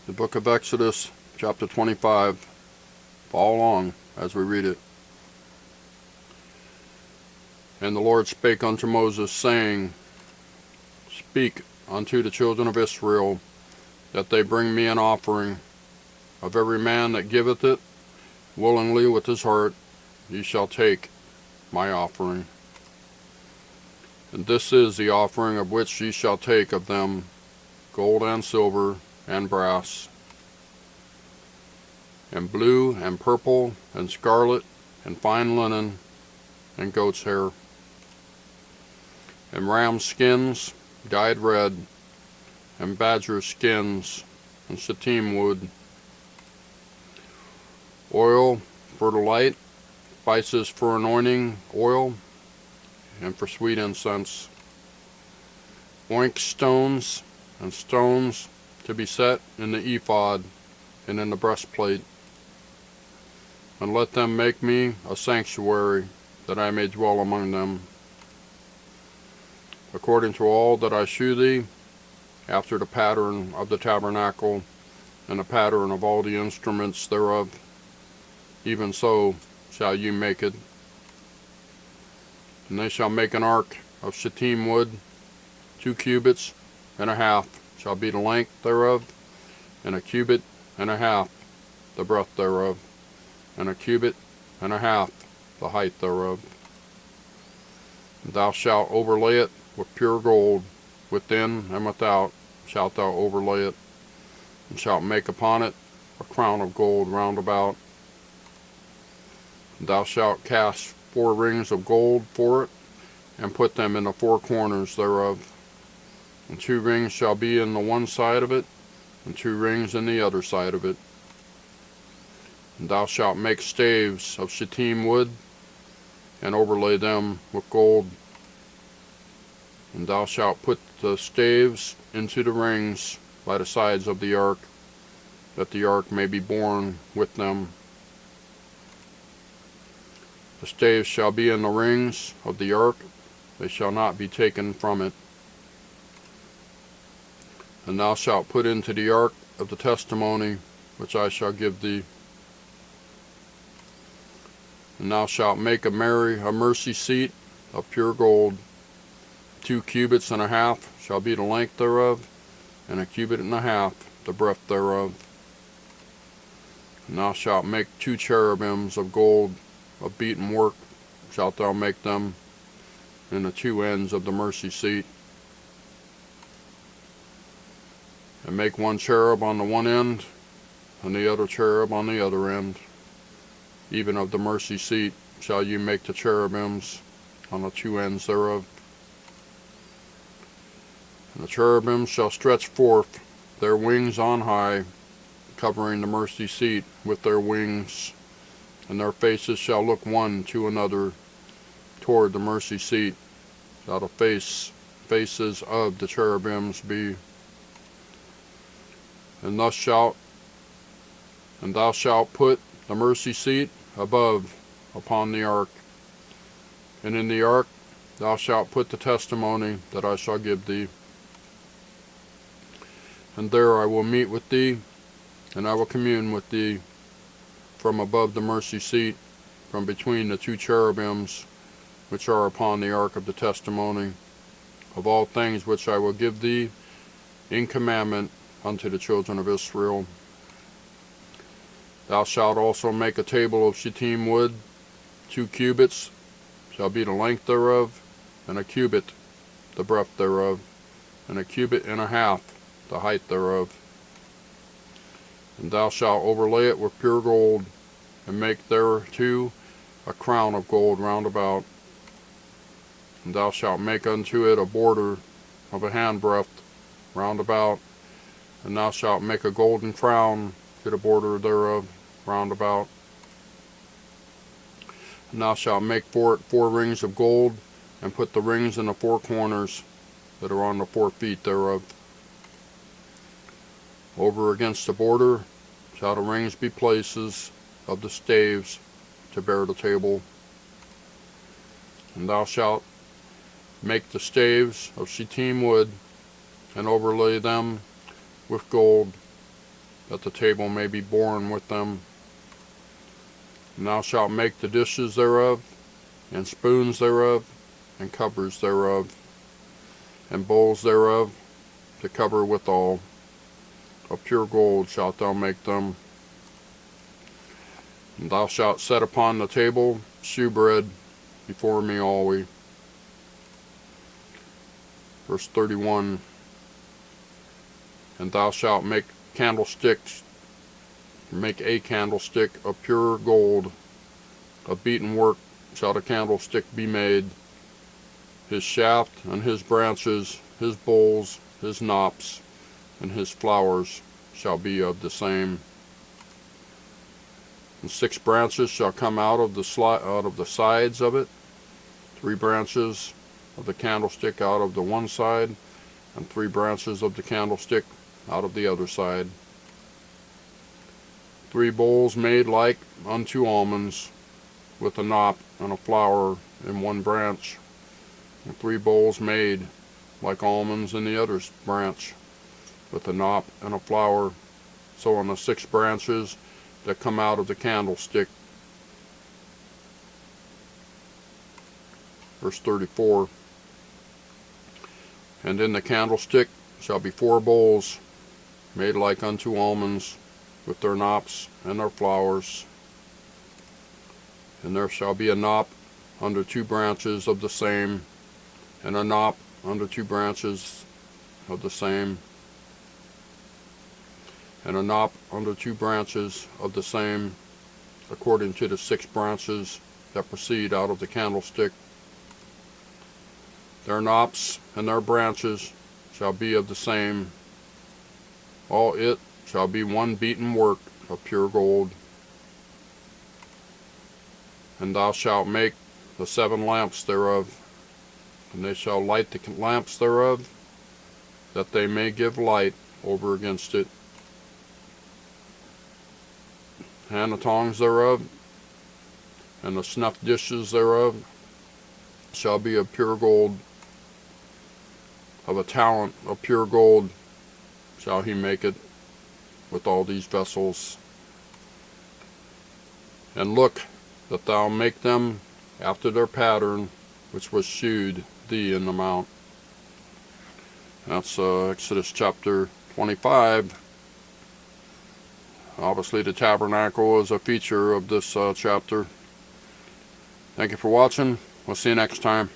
The book of Exodus, chapter 25. Follow along as we read it. And the Lord spake unto Moses, saying, Speak unto the children of Israel, that they bring me an offering. Of every man that giveth it willingly with his heart, ye shall take my offering. And this is the offering of which ye shall take of them, gold and silver and brass, and blue and purple and scarlet and fine linen and goat's hair, and ram skins dyed red, and badger skins and shittim wood, oil for the light, spices for anointing oil and for sweet incense, oink stones and stones to be set in the ephod and in the breastplate. And let them make me a sanctuary, that I may dwell among them, according to all that I shew thee, after the pattern of the tabernacle, and the pattern of all the instruments thereof, even so shall ye make it. And they shall make an ark of shittim wood, 2 cubits and a half shall be the length thereof, and a cubit and a half the breadth thereof, and a cubit and a half the height thereof. And thou shalt overlay it with pure gold, within and without shalt thou overlay it, and shalt make upon it a crown of gold round about. And thou shalt cast 4 rings of gold for it, and put them in the 4 corners thereof. And 2 rings shall be in the one side of it, and 2 rings in the other side of it. And thou shalt make staves of shittim wood, and overlay them with gold. And thou shalt put the staves into the rings by the sides of the ark, that the ark may be borne with them. The staves shall be in the rings of the ark, they shall not be taken from it. And thou shalt put into the ark of the testimony, which I shall give thee. And thou shalt make a mercy seat of pure gold. 2 cubits and a half shall be the length thereof, and a cubit and a half the breadth thereof. And thou shalt make 2 cherubims of gold, of beaten work shalt thou make them, in the 2 ends of the mercy seat. And make 1 cherub on the one end, and the other cherub on the other end. Even of the mercy seat shall you make the cherubims on the 2 ends thereof. And the cherubims shall stretch forth their wings on high, covering the mercy seat with their wings, and their faces shall look one to another toward the mercy seat, shall the faces of the cherubims be. And thou shalt put the mercy seat above upon the ark, and in the ark thou shalt put the testimony that I shall give thee. And there I will meet with thee, and I will commune with thee from above the mercy seat, from between the 2 cherubims which are upon the ark of the testimony, of all things which I will give thee in commandment unto the children of Israel. Thou shalt also make a table of shittim wood, 2 cubits shall be the length thereof, and a cubit the breadth thereof, and a cubit and a half the height thereof. And thou shalt overlay it with pure gold, and make thereto a crown of gold round about. And thou shalt make unto it a border of a handbreadth round about, and thou shalt make a golden crown to the border thereof round about. And thou shalt make for it 4 rings of gold, and put the rings in the 4 corners that are on the 4 feet thereof. Over against the border shall the rings be places of the staves to bear the table. And thou shalt make the staves of shittim wood, and overlay them with gold, that the table may be borne with them. And thou shalt make the dishes thereof, and spoons thereof, and covers thereof, and bowls thereof, to cover withal. Of pure gold shalt thou make them. And thou shalt set upon the table shewbread before me always. Verse 31. And thou shalt make candlesticks, make a candlestick of pure gold. Of beaten work shall the candlestick be made. His shaft and his branches, his bowls, his knops, and his flowers shall be of the same. And 6 branches shall come out of the sides of it, 3 branches of the candlestick out of the one side, and 3 branches of the candlestick out of the other side. 3 bowls made like unto almonds, with a knop and a flower in one branch, and 3 bowls made like almonds in the other branch, with a knop and a flower, so on the 6 branches that come out of the candlestick. Verse 34. And in the candlestick shall be 4 bowls, made like unto almonds, with their knops and their flowers. And there shall be a knop under 2 branches of the same, and a knop under 2 branches of the same, and a knop under 2 branches of the same, according to the 6 branches that proceed out of the candlestick. Their knops and their branches shall be of the same. All it shall be one beaten work of pure gold. And thou shalt make the 7 lamps thereof, and they shall light the lamps thereof, that they may give light over against it. And the tongs thereof, and the snuff dishes thereof, shall be of pure gold. Of a talent of pure gold shall he make it, with all these vessels. And look that thou make them after their pattern, which was shewed thee in the mount. That's Exodus chapter 25. Obviously the tabernacle is a feature of this chapter. Thank you for watching. We'll see you next time.